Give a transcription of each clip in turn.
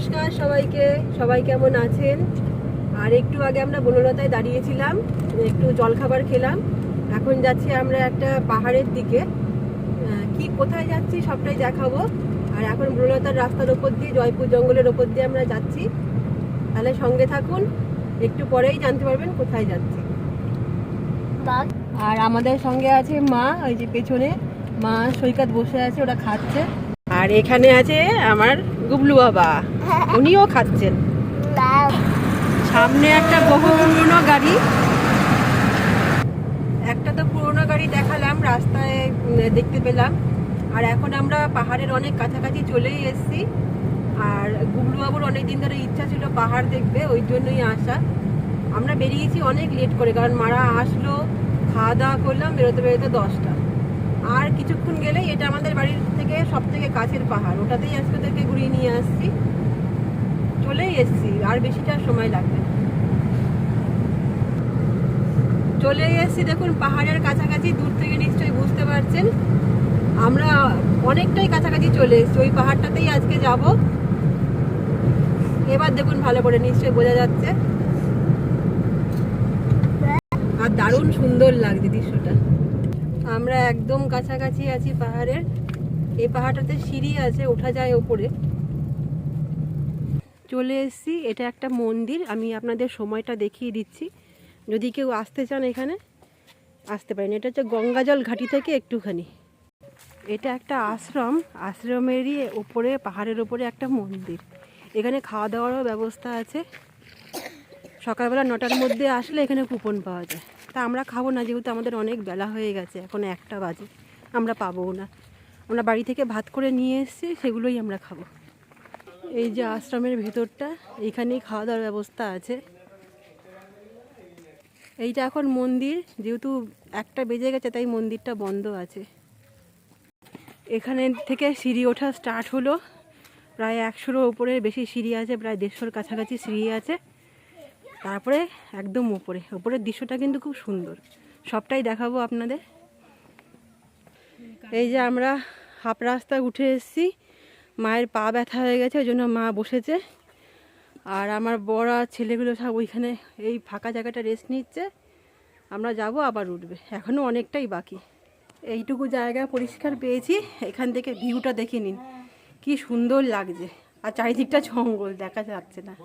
নমস্কার সবাইকে, সবাই কেমন আছেন? আর একটু আগে আমরা বনলতায় দাঁড়িয়েছিলাম, একটু জলখাবার খেলাম। এখন যাচ্ছি আমরা একটা পাহাড়ের দিকে। কি কোথায় যাচ্ছি সবটাই দেখাবো। আর এখন বনলতার রাস্তার ওপর দিয়ে, জয়পুর জঙ্গলের ওপর দিয়ে আমরা যাচ্ছি। তাহলে সঙ্গে থাকুন, একটু পরেই জানতে পারবেন কোথায় যাচ্ছি। আর আমাদের সঙ্গে আছে মা, ওই যে পেছনে মা সৈকত বসে আছে, ওরা খাচ্ছে। আর এখানে আছে আমার গুবলু বাবা, উনিও খাচ্ছেন। সামনে একটা বহু পুরনো গাড়ি, একটা তো পুরনো গাড়ি দেখালাম, রাস্তায় দেখতে পেলাম। আর এখন আমরা পাহাড়ের অনেক কাছাকাছি চলেই এসেছি। আর গুবলু বাবুর অনেকদিন ধরে ইচ্ছা ছিল পাহাড় দেখবে, ওই জন্যই আসা। আমরা বেরিয়েছি অনেক লেট করে, কারণ মারা আসলো, খাওয়া দাওয়া করলাম, বেরোতে বেরোতে 10টা। আর কিছুক্ষণ গেলেই এটা আমাদের বাড়ির থেকে সব থেকে কাছের পাহাড়, ওটাতেই আজকে ওদেরকে ঘুরিয়ে নিয়ে আসছি। চলেই এসছি, আর বেশিটা সময় লাগবে। চলেই এসছি, দেখুন পাহাড়ের কাছাকাছি। দূর থেকে নিশ্চয়ই বুঝতে পারছেন আমরা অনেকটাই কাছাকাছি চলে এসছি। ওই পাহাড়টাতেই আজকে যাব। এবার দেখুন ভালো করে, নিশ্চয়ই বোঝা যাচ্ছে। আর দারুণ সুন্দর লাগছে দৃশ্যটা। আমরা একদম কাছাকাছি আছি পাহাড়ের। এই পাহাড়টাতে সিঁড়ি আছে, ওঠা যায় ওপরে। চলে এসেছি, এটা একটা মন্দির। আমি আপনাদের সময়টা দেখিয়ে দিচ্ছি, যদি কেউ আসতে চান এখানে আসতে পারেন। এটা হচ্ছে গঙ্গাজল ঘাটি থেকে একটুখানি। এটা একটা আশ্রম, আশ্রমেরই ওপরে, পাহাড়ের ওপরে একটা মন্দির। এখানে খাওয়া দাওয়ারও ব্যবস্থা আছে। সকালবেলা 9টার মধ্যে আসলে এখানে কুপন পাওয়া যায়। তা আমরা খাবো না, যেহেতু আমাদের অনেক বেলা হয়ে গেছে, এখন 1টা বাজে, আমরা পাবো না। আমরা বাড়ি থেকে ভাত করে নিয়ে এসেছি, সেগুলোই আমরা খাবো। এই যে আশ্রমের ভেতরটা, এইখানেই খাওয়া দাওয়ার ব্যবস্থা আছে। এইটা এখন মন্দির, যেহেতু 1টা বেজে গেছে তাই মন্দিরটা বন্ধ আছে। এখানে থেকে সিঁড়ি ওঠা স্টার্ট হলো। প্রায় 100-এর উপরে বেশি সিঁড়ি আছে, প্রায় 150-এর কাছাকাছি সিঁড়ি আছে। তারপরে একদম উপরের দৃশ্যটা কিন্তু খুব সুন্দর, সবটাই দেখাবো আপনাদের। এই যে আমরা হাফ রাস্তায় উঠে এসেছি। মায়ের পা ব্যথা হয়ে গেছে, ওই জন্য মা বসেছে। আর আমার বড় আর ছেলেগুলো সব ওইখানে এই ফাঁকা জায়গাটা রেস্ট নিচ্ছে। আমরা যাব, আবার উঠবে, এখনও অনেকটাই বাকি। এইটুকু জায়গা পরিষ্কার পেয়েছি, এখান থেকে ভিউটা দেখে নিন, কি সুন্দর লাগছে। আর চারিদিকটা জঙ্গল, দেখা যাচ্ছে না।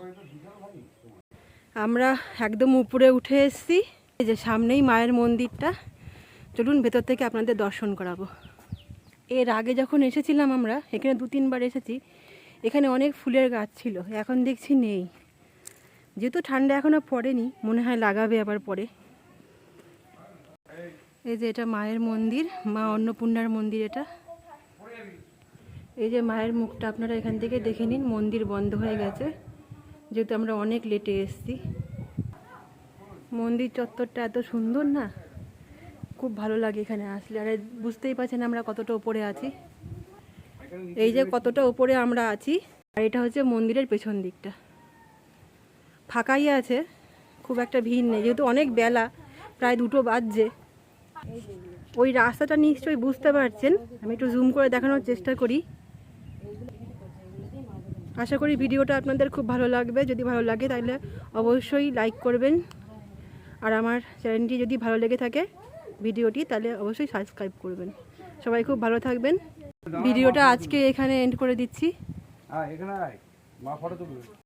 আমরা একদম উপরে উঠে এসেছি। এই যে সামনেই মায়ের মন্দিরটা, চলুন ভেতর থেকে আপনাদের দর্শন করাবো। এর আগে যখন এসেছিলাম আমরা, এখানে 2-3 বার এসেছি, এখানে অনেক ফুলের গাছ ছিল, এখন দেখছি নেই। যেহেতু ঠান্ডা এখনও পড়েনি, মনে হয় লাগাবে আবার পরে। এই যে এটা মায়ের মন্দির, মা অন্নপূর্ণার মন্দির এটা। এই যে মায়ের মুখটা আপনারা এখান থেকে দেখে নিন। মন্দির বন্ধ হয়ে গেছে, যেহেতু আমরা অনেক লেটে এসেছি। মন্দির চত্বরটা এত সুন্দর না, খুব ভালো লাগে এখানে আসলে। আর বুঝতেই পারছেন আমরা কতটা উপরে আছি। এই যে কতটা উপরে আমরা আছি। আর এটা হচ্ছে মন্দিরের পেছন দিকটা, ফাঁকাই আছে, খুব একটা ভিড় নেই, যেহেতু অনেক বেলা, প্রায় 2টো বাজছে। ওই রাস্তাটা নিশ্চয়ই বুঝতে পারছেন, আমি একটু জুম করে দেখানোর চেষ্টা করি। আশা করি ভিডিওটা আপনাদের খুব ভালো লাগবে। যদি ভালো লাগে তাহলে অবশ্যই লাইক করবেন। আর আমার চ্যানেলটি যদি ভালো লেগে থাকে ভিডিওটি, তাহলে অবশ্যই সাবস্ক্রাইব করবেন। সবাই খুব ভালো থাকবেন। ভিডিওটা আজকে এখানে এন্ড করে দিচ্ছি।